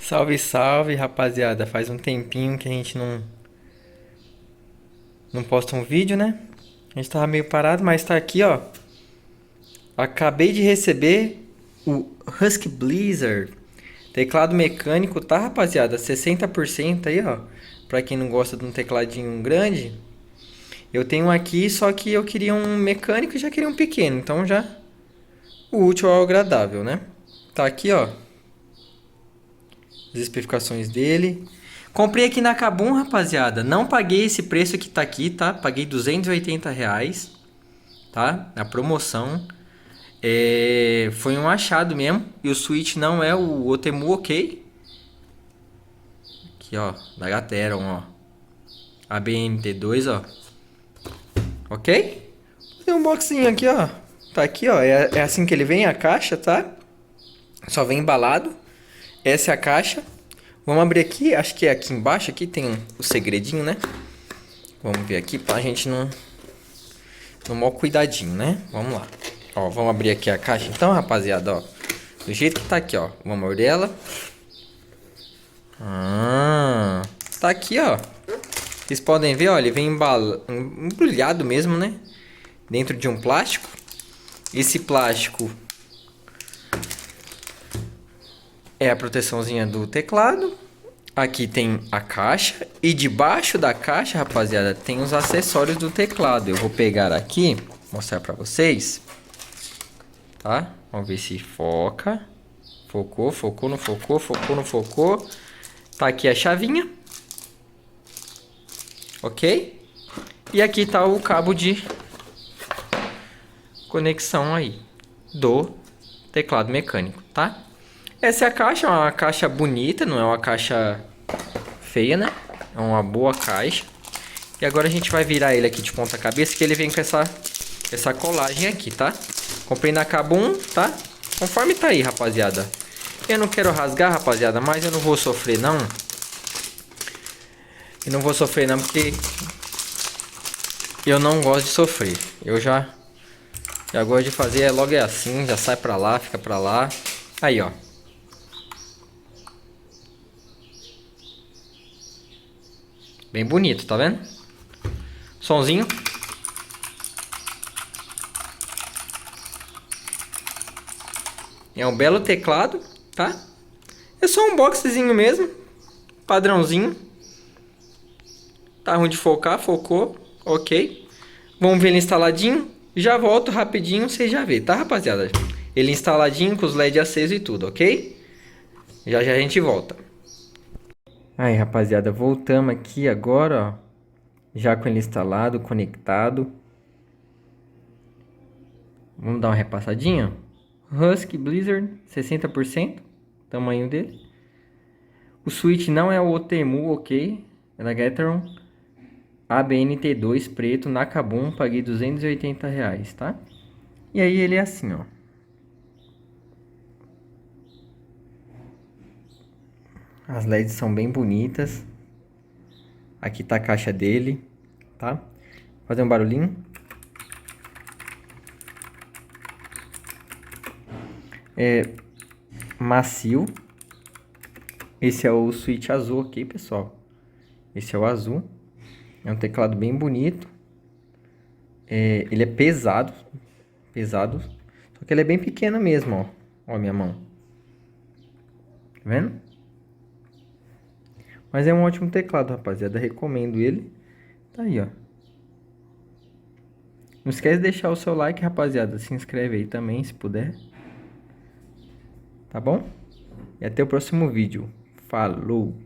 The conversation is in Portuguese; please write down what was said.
Salve, salve, rapaziada. Faz um tempinho que a gente não posta um vídeo, né? A gente tava meio parado, mas tá aqui, ó. Acabei de receber o Husky Blizzard. Teclado mecânico, tá, rapaziada? 60% aí, ó. Pra quem não gosta de um tecladinho grande. Eu tenho um aqui, só que eu queria um mecânico e já queria um pequeno. Então já o útil ao agradável, né? Tá aqui, ó. As especificações dele. Comprei aqui na Kabum, rapaziada. Não paguei esse preço que tá aqui, tá? Paguei R$ 280, tá? Na promoção. Foi um achado mesmo. E o switch não é o Otemu OK. Aqui, ó. Da Gateron, ó. ABNT2, ó. Ok? Tem um boxinho aqui, ó. Tá aqui, ó. É assim que ele vem, a caixa, tá? Só vem embalado. Essa é a caixa. Vamos abrir aqui. Acho que é aqui embaixo. Aqui tem o segredinho, né? Vamos ver aqui pra gente não... No maior cuidadinho, né? Vamos lá. Ó, vamos abrir aqui a caixa. Então, rapaziada, ó. Do jeito que tá aqui, ó. Vamos abrir ela. Tá aqui, ó. Vocês podem ver, ó. Ele vem embrulhado mesmo, né? Dentro de um plástico. Esse plástico é a proteçãozinha do teclado. Aqui tem a caixa. E debaixo da caixa, rapaziada, tem os acessórios do teclado. Eu vou pegar aqui, mostrar pra vocês. Tá? Vamos ver se foca. Focou, focou, não focou, focou, não focou. Tá aqui a chavinha. Ok? E aqui tá o cabo de conexão aí do teclado mecânico, tá? Essa é a caixa, é uma caixa bonita, não é uma caixa feia, né? É uma boa caixa. E agora a gente vai virar ele aqui de ponta cabeça, que ele vem com essa colagem aqui, tá? Comprei na Kabum, tá? Conforme tá aí, rapaziada. Eu não quero rasgar, rapaziada, mas eu não vou sofrer, não. Eu não vou sofrer, não, porque eu não gosto de sofrer. Eu já gosto de fazer, logo é assim, já sai pra lá, fica pra lá. Aí, ó. Bem bonito, tá vendo? Sonzinho. É um belo teclado, tá? É só um boxzinho mesmo. Padrãozinho. Tá ruim de focar, focou. Ok. Vamos ver ele instaladinho. Já volto rapidinho, vocês já vê, tá, rapaziada? Ele instaladinho com os LED acesos e tudo, ok? Já já a gente volta. Aí, rapaziada, voltamos aqui agora, ó. Já com ele instalado, conectado. Vamos dar uma repassadinha. Husky Blizzard, 60%. Tamanho dele. O switch não é o Otemu OK. É da Gateron. ABNT2 preto na Kabum. Paguei R$ 280, tá? E aí ele é assim, ó. As LEDs são bem bonitas. Aqui tá a caixa dele, tá? Vou fazer um barulhinho. É macio. Esse é o switch azul aqui, pessoal. Esse é o azul. É um teclado bem bonito. Ele é pesado. Pesado. Só que ele é bem pequeno mesmo, ó. Ó a minha mão. Tá vendo? Mas é um ótimo teclado, rapaziada. Recomendo ele. Tá aí, ó. Não esquece de deixar o seu like, rapaziada. Se inscreve aí também, se puder. Tá bom? E até o próximo vídeo. Falou!